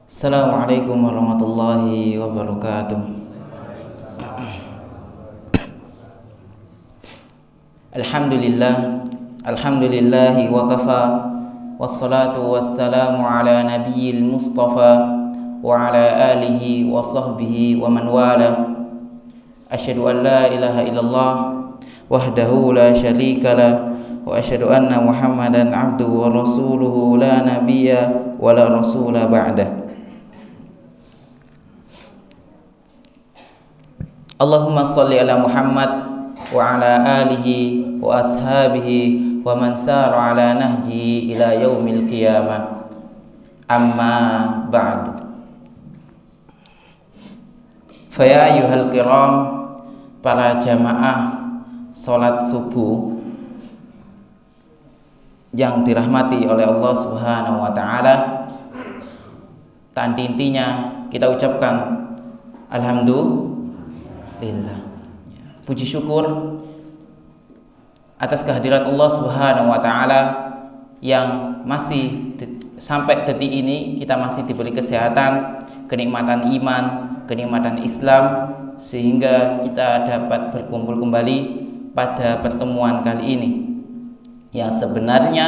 Assalamualaikum warahmatullahi wabarakatuh. Alhamdulillahi wa kafa, wassalatu wassalamu ala nabiyil mustafa wa ala alihi wa sahbihi wa man wala. Asyhadu an la ilaha illallah wahdahu la syarika lah, wa asyhadu anna Muhammadan abduhu wa rasuluhu la nabiyya wa la rasula ba'dah. Allahumma salli ala Muhammad wa ala alihi wa ashabihi wa man sara ala nahji ila yaumil qiyamah. Amma ba'du. Fa ya ayyuhal kiram, para jamaah salat subuh yang dirahmati oleh Allah Subhanahu wa taala, tak intinya kita ucapkan alhamdulillah, puji syukur atas kehadirat Allah Subhanahu wa taala yang masih sampai detik ini kita masih diberi kesehatan, kenikmatan iman, kenikmatan Islam, sehingga kita dapat berkumpul kembali pada pertemuan kali ini. Yang sebenarnya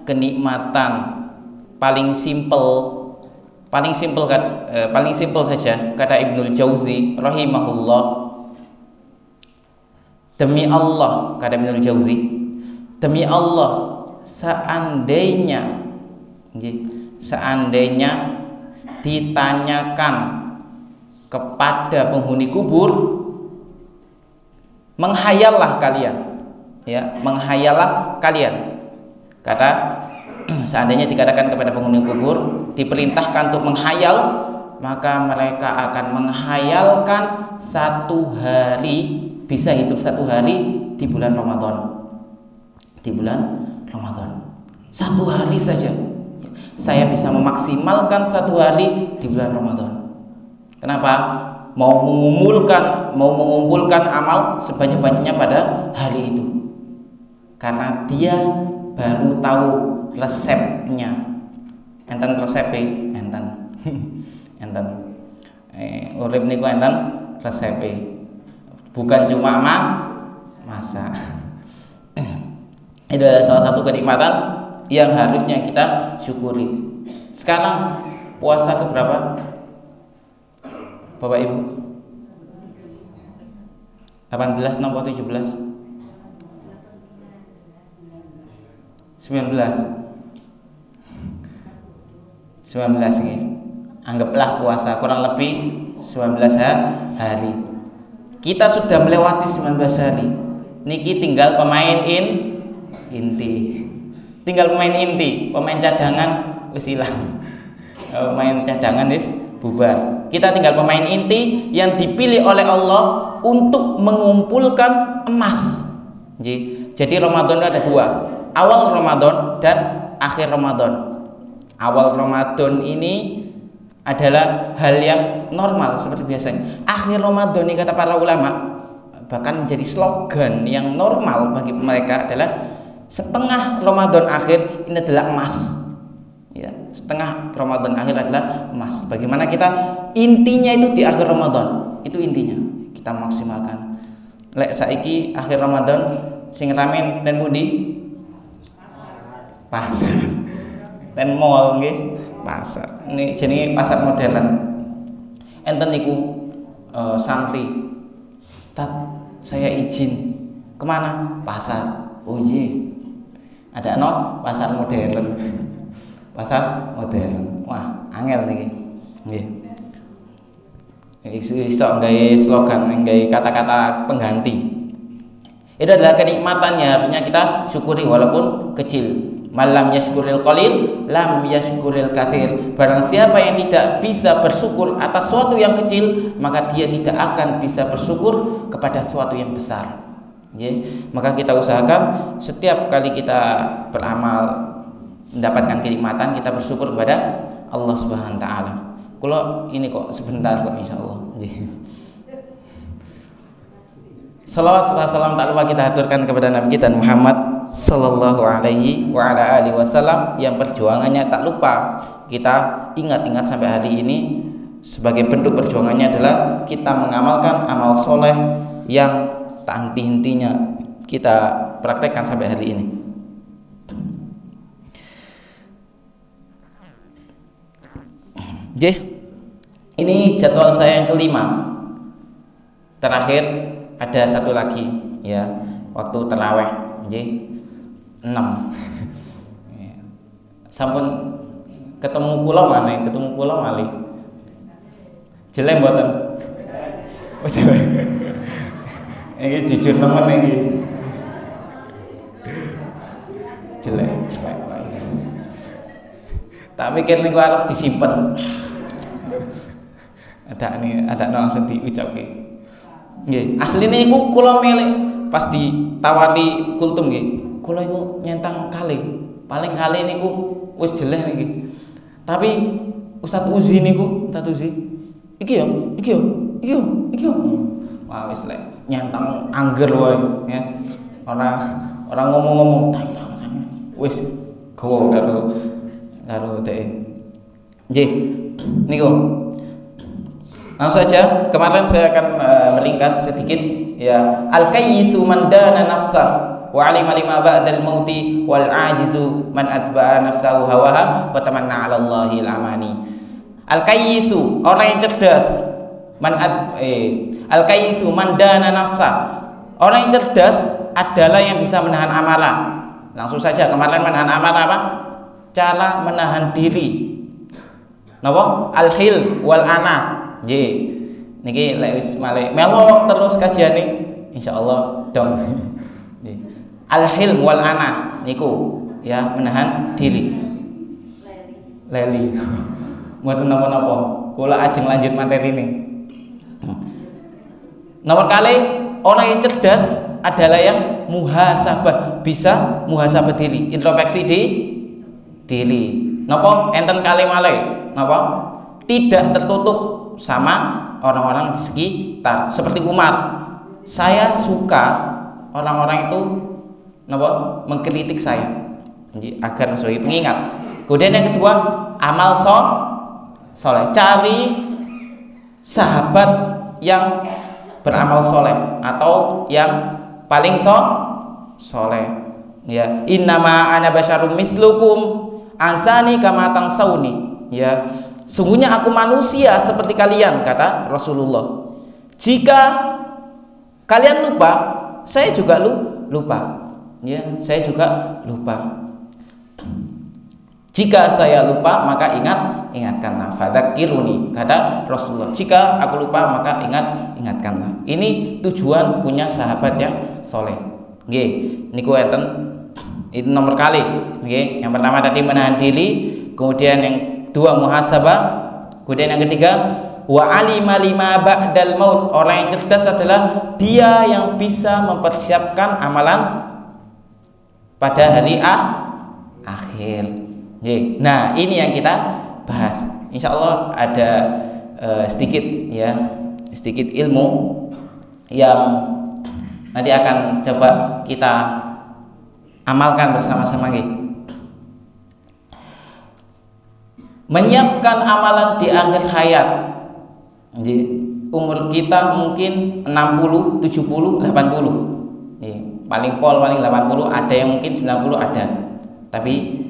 kenikmatan paling simpel saja, kata Ibnul Jauzi rahimahullah. Demi Allah, kata Ibnul Jauzi, demi Allah, seandainya ditanyakan kepada penghuni kubur, menghayallah kalian, ya, menghayallah kalian. Kata, seandainya dikatakan kepada penghuni kubur, diperintahkan untuk menghayal, maka mereka akan menghayalkan satu hari, bisa hidup satu hari di bulan Ramadan. Di bulan Ramadan, satu hari saja saya bisa memaksimalkan satu hari di bulan Ramadan. Kenapa? Mau mengumpulkan amal sebanyak-banyaknya pada hari itu, karena dia baru tahu resepnya. Enten resepe, enten urip niku enten resepe, bukan cuma masak. Itu adalah salah satu kenikmatan yang harusnya kita syukuri. Sekarang puasa keberapa, Bapak Ibu? 18 atau 17? 19 ini. Anggaplah puasa kurang lebih 19 hari. Kita sudah melewati 19 hari. Niki tinggal pemain inti. Tinggal pemain inti, pemain cadangan wis ilang. Pemain cadangan wis bubar. Kita tinggal pemain inti yang dipilih oleh Allah untuk mengumpulkan emas. Jadi Ramadan ada dua, awal Ramadan dan akhir Ramadan. Awal Ramadan ini adalah hal yang normal seperti biasanya. Akhir Ramadan ini, kata para ulama, bahkan menjadi slogan yang normal bagi mereka adalah setengah Ramadan akhir ini adalah emas. Ya, setengah Ramadan akhir adalah emas. Bagaimana kita intinya itu di akhir Ramadan, itu intinya kita maksimalkan. Lek saiki akhir Ramadan sing rame ten pundi? Pasar. Ten mall nggih, pasar. Ini jenenge pasar modern. Enten niku santri. Tat, saya izin. Kemana? Pasar. Oh iya. Ada pasar modern. Pasar modern. Wah, angel niki. Nggih. Iso nggawe slogan, nggawe kata-kata pengganti. Itu adalah kenikmatan yang harusnya kita syukuri walaupun kecil. Malam yaskuril qalil, lam yaskuril katsir. Barang siapa yang tidak bisa bersyukur atas suatu yang kecil, maka dia tidak akan bisa bersyukur kepada suatu yang besar. Maka kita usahakan setiap kali kita beramal mendapatkan kenikmatan, kita bersyukur kepada Allah Subhanahu wa taala. Kalau ini kok sebentar kok, insyaallah. Salawat serta salam tak lupa kita aturkan kepada Nabi kita Muhammad sallallahu alaihi wa ala alihi wasallam, yang perjuangannya tak lupa kita ingat-ingat sampai hari ini. Sebagai bentuk perjuangannya adalah kita mengamalkan amal soleh yang tak henti-hentinya kita praktekkan sampai hari ini. Oke, ini jadwal saya yang kelima. Terakhir ada satu lagi ya, waktu terawih, oke, 6. Sampun ketemu kula maneh, ketemu kula malih. Jelek mboten? Oh jelek. Iki jujur nemen iki. Jelek wae. Tak pikir niku arep disimpen. Ada langsung diucapke. Nggih, asline iku kula milih pas ditawari kultum nggih. Kula iku nyentang kali. Paling kali niku wis jelek niki. Tapi Ustaz Uzi niku, Ustaz Uzi iki yo. Wah wis lek nyantang angger wae ya. Ora ngomong-ngomong tang wis gowo karo dhek. Nggih, niku. Langsung saja, kemarin saya akan meringkas sedikit ya. Al-kayyisu man dana nafsa wa 'alima lima ba'dal mauti wal 'ajizu man atba'a nafsahu hawaha wa tamanna 'ala Allahil amani. Al-kayyisu, orang yang cerdas. Al-kayyisu man dana nafsa. Orang yang cerdas adalah yang bisa menahan amarah. Langsung saja, kemarin menahan amarah apa? Cara menahan diri. Napa? Al-hil wal ana. Nggih. Niki lek wis malih melo terus kajiane insyaallah dong. Nggih. Al-hil wal ana niku ya, menahan diri. Leli. Mboten napa-napa. Kula ajeng lanjut materi ini. Nomor kali, orang yang cerdas adalah yang muhasabah, bisa muhasabah diri, introspeksi diri. Napa enten kali malih? Napa? Tidak tertutup sama orang-orang di sekitar. Seperti Umar. Saya suka orang-orang itu napa? Mengkritik saya. Agar sebagai pengingat. Kemudian yang kedua, amal soleh. Cari sahabat yang beramal soleh atau yang paling soleh. Ya, innama ana basyarum mithlukum ansani kama tangsawni. Ya, sungguhnya aku manusia seperti kalian, kata Rasulullah. Jika kalian lupa, saya juga lupa. Ya, saya juga lupa. Jika saya lupa, maka ingatkanlah. Fadzakiruni, kata Rasulullah. Jika aku lupa, maka ingatkanlah. Ini tujuan punya sahabat yang soleh. Nggih, niku enten itu nomor kali. Nggih, yang pertama tadi menahan diri, kemudian yang dua muhasabah, kemudian yang ketiga wa alima lima ba'dal maut. Orang yang cerdas adalah dia yang bisa mempersiapkan amalan pada hari akhir. Nah, ini yang kita bahas. Insya Allah ada sedikit ilmu yang nanti akan coba kita amalkan bersama-sama. Menyiapkan amalan di akhir hayat. Umur kita mungkin 60, 70, 80. Paling 80, ada yang mungkin 90 ada. Tapi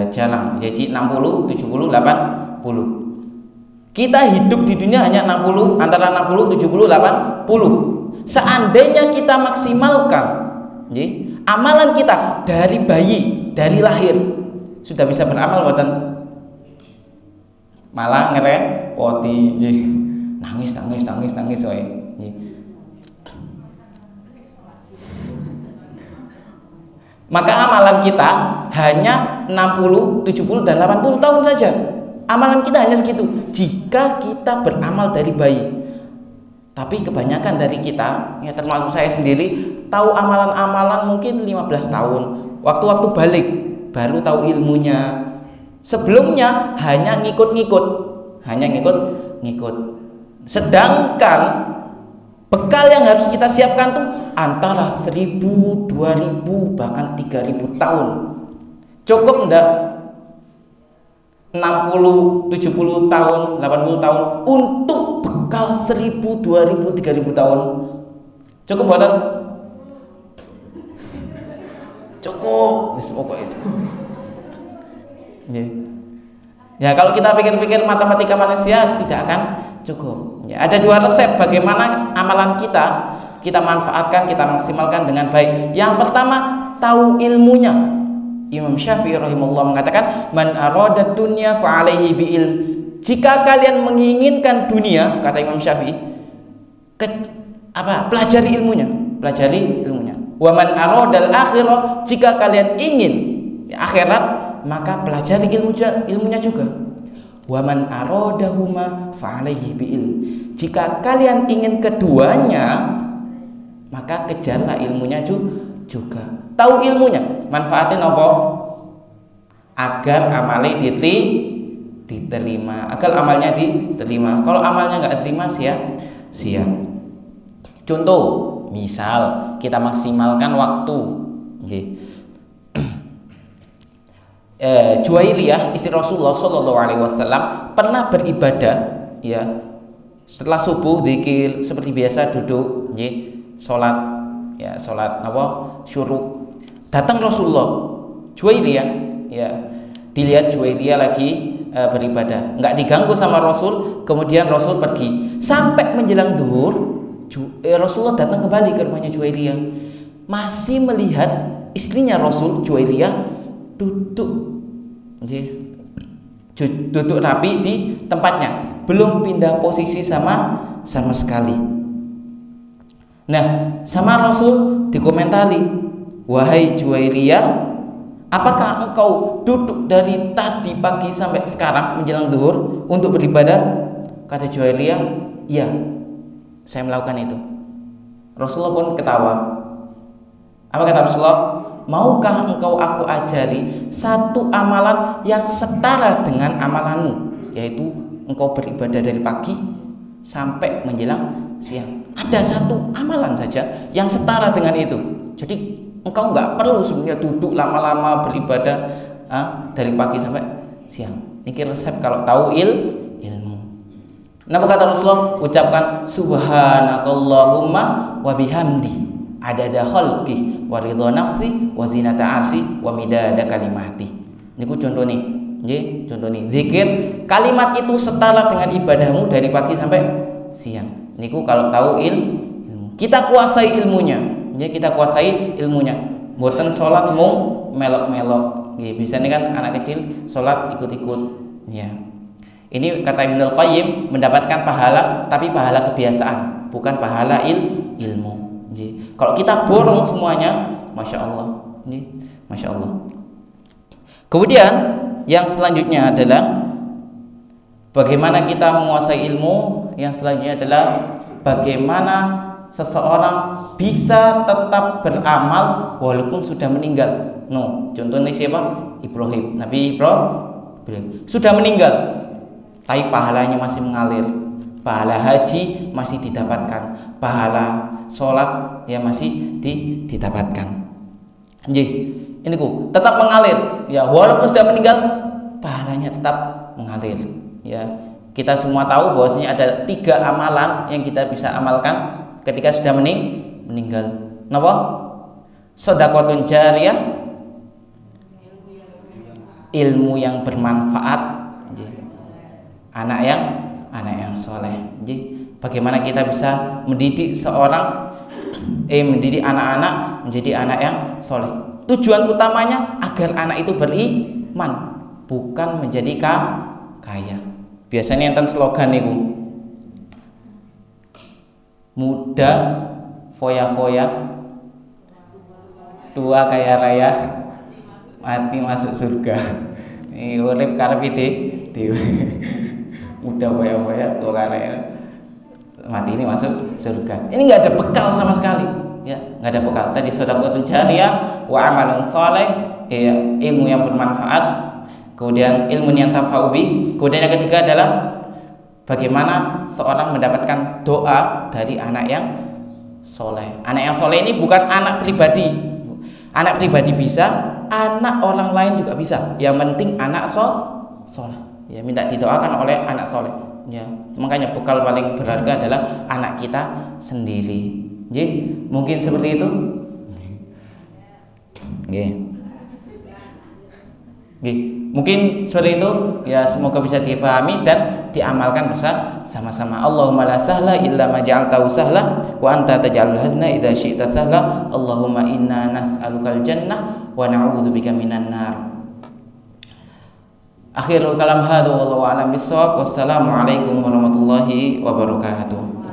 jarang. Jadi 60, 70, 80. Kita hidup di dunia hanya 60, antara 60, 70, 80. Seandainya kita maksimalkan amalan kita dari bayi, dari lahir, sudah bisa beramal buatan. Malah ngerepoti, nangis wae. Maka amalan kita hanya 60, 70, dan 80 tahun saja. Amalan kita hanya segitu jika kita beramal dari bayi. Tapi kebanyakan dari kita, ya termasuk saya sendiri, tahu amalan-amalan mungkin 15 tahun. Waktu-waktu balik baru tahu ilmunya. Sebelumnya hanya ngikut-ngikut. Sedangkan bekal yang harus kita siapkan tuh antara 1000, 2000, bahkan 3000 tahun. Cukup enggak? 60, 70 tahun, 80 tahun untuk bekal 1000, 2000, 3000 tahun. Cukup buatan? Cukup. Wis pokok itu. Ya, kalau kita pikir-pikir matematika manusia tidak akan cukup. Ya, ada dua resep bagaimana amalan kita manfaatkan, kita maksimalkan dengan baik. Yang pertama, tahu ilmunya. Imam Syafi'i rahimahullah mengatakan, man arada dunya fa alaihi bi ilm. Jika kalian menginginkan dunia, kata Imam Syafi'i, pelajari ilmunya, Wa man aradal akhirah, jika kalian ingin akhirat, maka pelajari ilmunya juga. Wa man aradahuma fa alaihi bi ilm. Jika kalian ingin keduanya, maka kejarlah ilmunya juga. Tahu ilmunya, manfaatin apa? Agar amalnya diterima, agar amalnya diterima. Kalau amalnya nggak diterima, sia. Contoh, misal kita maksimalkan waktu. Juwairiyah istri Rasulullah Shallallahu Alaihi Wasallam pernah beribadah, ya, setelah subuh zikir seperti biasa, duduk, sholat, ya, sholat syuruk. Datang Rasulullah, Juwairiyah, ya, dilihat Juwairiyah lagi beribadah, nggak diganggu sama Rasul. Kemudian Rasul pergi sampai menjelang zuhur. Rasulullah datang kembali ke rumahnya Juwairiyah, masih melihat istrinya Rasul, Juwairiyah, duduk rapi di tempatnya, belum pindah posisi sama sekali. Nah, sama Rasul dikomentari, wahai Juwairiyah, apakah engkau duduk dari tadi pagi sampai sekarang menjelang zuhur untuk beribadah? Kata Juwairiyah, iya, saya melakukan itu. Rasulullah pun ketawa. Apa kata Rasulullah? Maukah engkau aku ajari satu amalan yang setara dengan amalanmu, yaitu engkau beribadah dari pagi sampai menjelang siang. Ada satu amalan saja yang setara dengan itu. Jadi engkau nggak perlu sebenarnya duduk lama-lama beribadah dari pagi sampai siang. Ini resep kalau tahu ilmu. Nah, kata Rasulullah, ucapkan subhanakallahumma wa bihamdi adada khalqi wa ridha nafsi wa zinata arsy wa midada kalimati. Niku contoh nih, contoh nih. Zikir kalimat itu setara dengan ibadahmu dari pagi sampai siang. Niku kalau tahu ilmu. Kita kuasai ilmunya. Kita kuasai ilmunya. Mboten salat mung melok-melok. Nggih, biasanya kan anak kecil salat ikut-ikut, ya. Ini kata Ibnul Qayyim, mendapatkan pahala, tapi pahala kebiasaan, bukan pahala ilmu. Kalau kita borong semuanya, masya Allah, masya Allah. Kemudian yang selanjutnya adalah bagaimana kita menguasai ilmu. Yang selanjutnya adalah bagaimana seseorang bisa tetap beramal walaupun sudah meninggal. Contohnya siapa? Ibrahim, Nabi Ibrahim sudah meninggal, tapi pahalanya masih mengalir. Pahala haji masih didapatkan, pahala sholat ya masih didapatkan. Ini tetap mengalir, ya, walaupun sudah meninggal, pahalanya tetap mengalir. Ya, kita semua tahu bahwasanya ada 3 amalan yang kita bisa amalkan ketika sudah meninggal. Napa? Shadaqatun jariyah, ilmu yang bermanfaat, anak yang soleh. Bagaimana kita bisa mendidik mendidik anak-anak menjadi anak yang soleh? Tujuan utamanya agar anak itu beriman, bukan menjadi kaya. Biasanya enten slogan niku, muda foya-foya, tua kaya raya, mati masuk surga. Ini urip karepe dhewe. Muda foya-foya, tua kaya raya, mati ini masuk surga. Ini nggak ada bekal sama sekali, ya, nggak ada bekal. Tadi shadaqatun jariyah wa amalun saleh, ya, ilmu yang bermanfaat, kemudian ilmu yang tafaubi. Kemudian yang ketiga adalah bagaimana seorang mendapatkan doa dari anak yang soleh. Anak yang soleh ini bukan anak pribadi. Anak pribadi bisa, anak orang lain juga bisa. Yang penting anak soleh. Ya, minta didoakan oleh anak soleh. Ya, makanya bekal paling berharga adalah anak kita sendiri. Mungkin seperti itu. Mungkin seperti itu. Ya, semoga bisa dipahami dan diamalkan bersama-sama. Allahumma la sahla illa ma ja'altahu sahla wa anta taj'alul hazna idza syi'ta sahla. Allahumma inna nas'alukal jannah wa na'udzubika minan nar. Akhirul kalam hadza wallahu a'lam bissawab. Wassalamu alaikum warahmatullahi wabarakatuh.